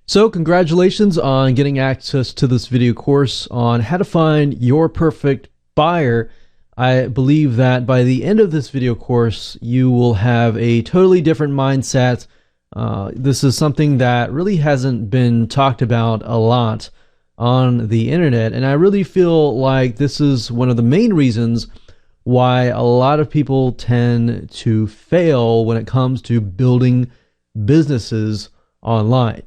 So congratulations on getting access to this video course on how to find your perfect buyer. I believe that by the end of this video course, you will have a totally different mindset. This is something that really hasn't been talked about a lot on the internet, and I really feel like this is one of the main reasons why a lot of people tend to fail when it comes to building businesses online.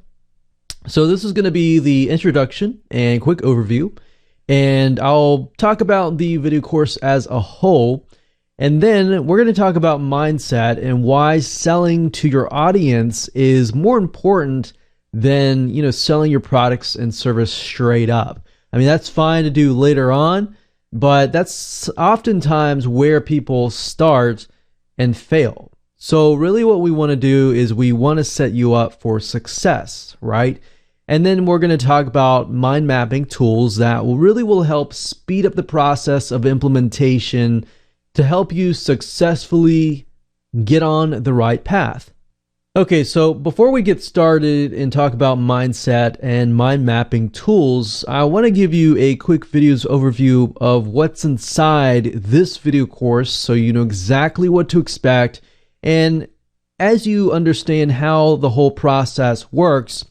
So this is going to be the introduction and quick overview, and I'll talk about the video course as a whole, and then we're going to talk about mindset and why selling to your audience is more important than, selling your products and service straight up. I mean, that's fine to do later on, but that's oftentimes where people start and fail. So really what we want to do is we want to set you up for success, right? And then we're going to talk about mind mapping tools that will help speed up the process of implementation to help you successfully get on the right path. Okay, so before we get started and talk about mindset and mind mapping tools, I want to give you a quick videos overview of what's inside this video course so you know exactly what to expect. And as you understand how the whole process works,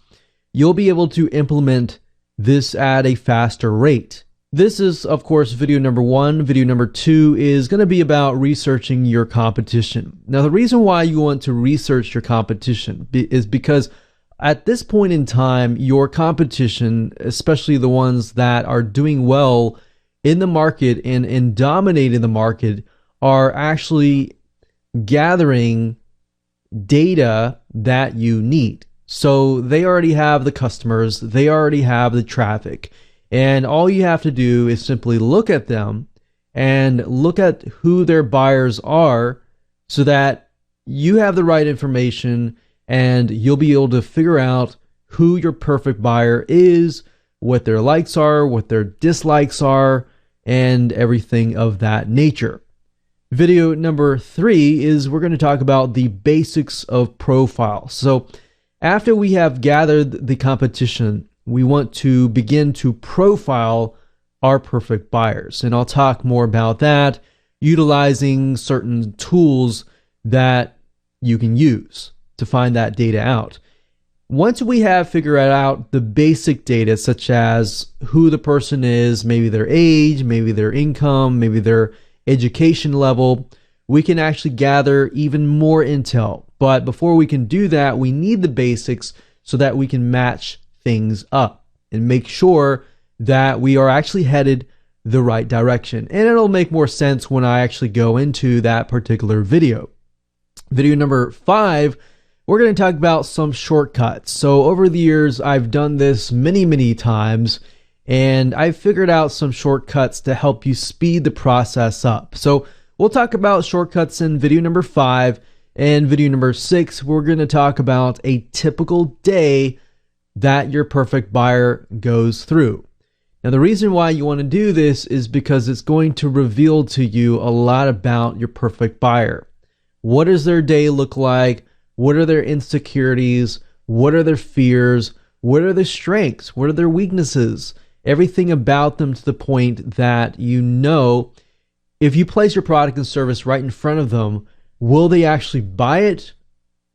you'll be able to implement this at a faster rate. This is, of course, video number one. Video number two is going to be about researching your competition. Now, the reason why you want to research your competition is because at this point in time, your competition, especially the ones that are doing well in the market and dominating the market, are actually gathering data that you need. So they already have the customers, they already have the traffic, and all you have to do is simply look at them and look at who their buyers are so that you have the right information and you'll be able to figure out who your perfect buyer is, what their likes are, what their dislikes are, and everything of that nature. Video number three is we're going to talk about the basics of profile. So after we have gathered the competition, we want to begin to profile our perfect buyers. And I'll talk more about that, utilizing certain tools that you can use to find that data out. Once we have figured out the basic data, such as who the person is, maybe their age, maybe their income, maybe their education level, we can actually gather even more intel. But before we can do that, we need the basics so that we can match things up and make sure that we are actually headed the right direction. And it'll make more sense when I actually go into that particular video. Video number five, we're going to talk about some shortcuts. So over the years, I've done this many times, and I've figured out some shortcuts to help you speed the process up. So we'll talk about shortcuts in video number five. And video number six, we're going to talk about a typical day that your perfect buyer goes through. Now, the reason why you want to do this is because it's going to reveal to you a lot about your perfect buyer. What does their day look like? What are their insecurities? What are their fears? What are their strengths? What are their weaknesses? Everything about them, to the point that if you place your product and service right in front of them, will they actually buy it,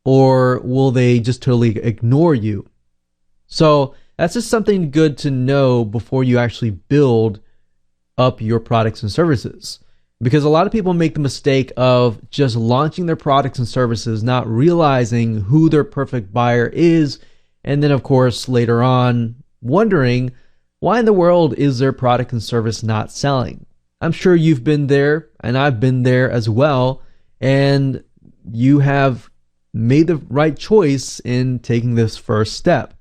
or will they just totally ignore you? So that's just something good to know before you actually build up your products and services. Because a lot of people make the mistake of just launching their products and services, not realizing who their perfect buyer is, and then of course later on wondering, why in the world is their product and service not selling? I'm sure you've been there, and I've been there as well, and you have made the right choice in taking this first step.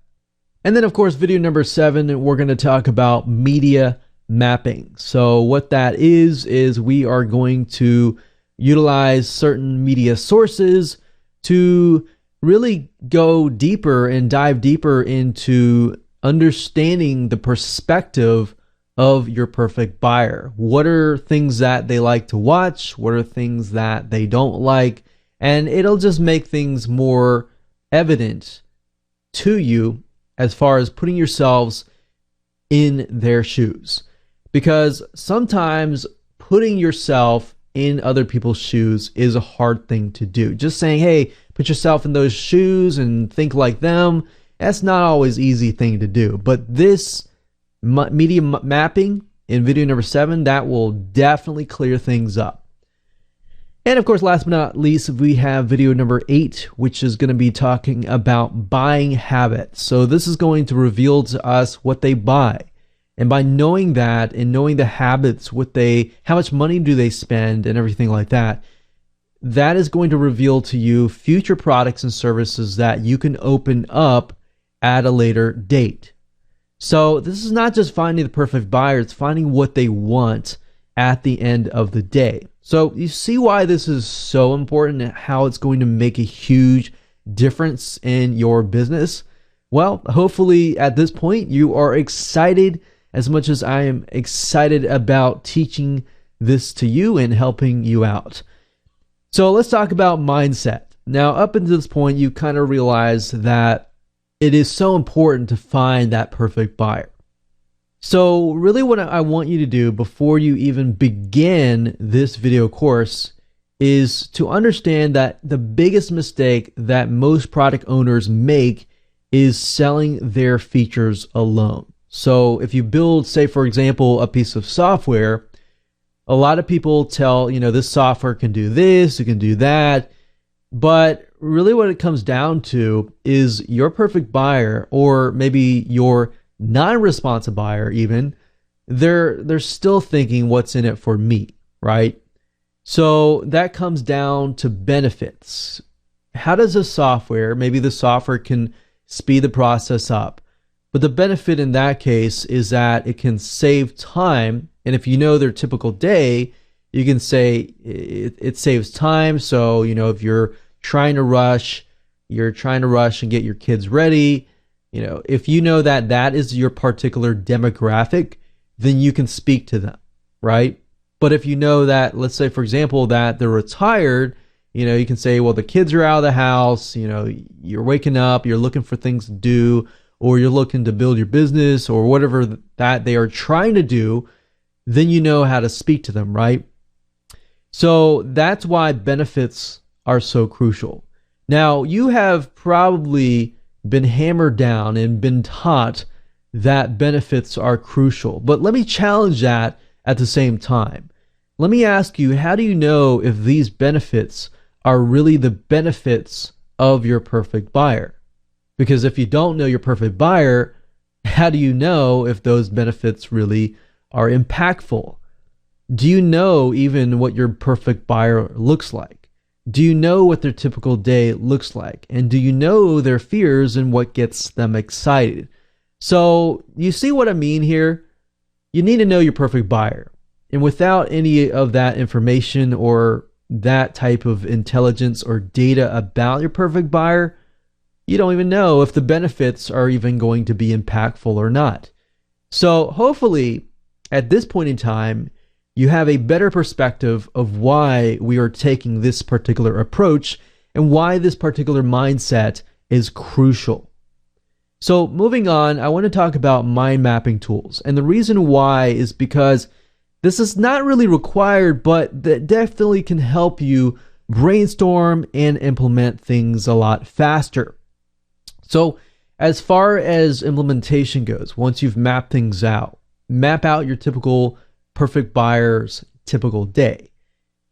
And then, of course, video number seven, we're going to talk about media mapping. So what that is we are going to utilize certain media sources to really go deeper and dive deeper into understanding the perspective of your perfect buyer. What are things that they like to watch? What are things that they don't like? And it'll just make things more evident to you as far as putting yourselves in their shoes. Because sometimes putting yourself in other people's shoes is a hard thing to do. Just saying, hey, put yourself in those shoes and think like them, that's not always an easy thing to do. But this media mapping in video number 7, that will definitely clear things up. And of course, last but not least, we have video number 8, which is going to be talking about buying habits. So this is going to reveal to us what they buy. And by knowing that and knowing the habits, how much money do they spend and everything like that, that is going to reveal to you future products and services that you can open up at a later date. So this is not just finding the perfect buyer, it's finding what they want at the end of the day. So you see why this is so important and how it's going to make a huge difference in your business? Well, hopefully at this point you are excited as much as I am excited about teaching this to you and helping you out. So let's talk about mindset. Now, up until this point, you kind of realize that it is so important to find that perfect buyer. So really what I want you to do before you even begin this video course is to understand that the biggest mistake that most product owners make is selling their features alone. So if you build, say for example, a piece of software, a lot of people tell, this software can do this, it can do that. But really what it comes down to is your perfect buyer, or maybe your non-responsive buyer even, they're still thinking what's in it for me, right? So that comes down to benefits. How does a software, maybe the software can speed the process up, but the benefit in that case is that it can save time. And if you know their typical day, you can say it saves time. So, if you're trying to rush and get your kids ready, if you know that that is your particular demographic, then you can speak to them, right? But if you know that, let's say, for example, that they're retired, you can say, well, the kids are out of the house, you're waking up, you're looking for things to do, or you're looking to build your business or whatever that they are trying to do, then you know how to speak to them, right? So that's why benefits are so crucial. Now, you have probably been hammered down and been taught that benefits are crucial. But let me challenge that at the same time. Let me ask you, how do you know if these benefits are really the benefits of your perfect buyer? Because if you don't know your perfect buyer, how do you know if those benefits really are impactful? Do you know even what your perfect buyer looks like? Do you know what their typical day looks like? And do you know their fears and what gets them excited? So you see what I mean here? You need to know your perfect buyer. And without any of that information or that type of intelligence or data about your perfect buyer, you don't even know if the benefits are even going to be impactful or not. So hopefully at this point in time, you have a better perspective of why we are taking this particular approach and why this particular mindset is crucial. So moving on, I want to talk about mind mapping tools. And the reason why is because this is not really required, but that definitely can help you brainstorm and implement things a lot faster. So as far as implementation goes, once you've mapped things out, map out your typical perfect buyer's typical day.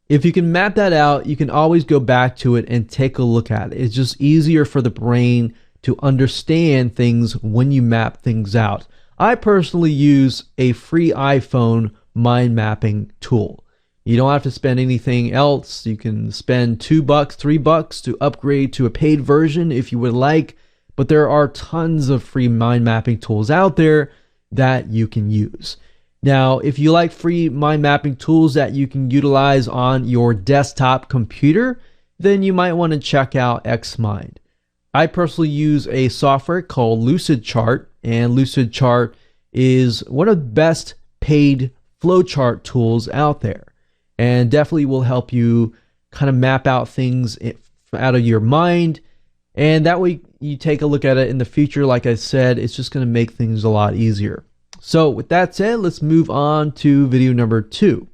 If you can map that out, you can always go back to it and take a look at it. It's just easier for the brain to understand things when you map things out. I personally use a free iPhone mind mapping tool. You don't have to spend anything else. You can spend $2, $3 to upgrade to a paid version if you would like, but there are tons of free mind mapping tools out there that you can use. Now, if you like free mind mapping tools that you can utilize on your desktop computer, then you might want to check out Xmind. I personally use a software called Lucidchart, and Lucidchart is one of the best paid flowchart tools out there, and definitely will help you kind of map out things out of your mind And that way you take a look at it in the future. Like I said, it's just going to make things a lot easier. So with that said, let's move on to video number 2.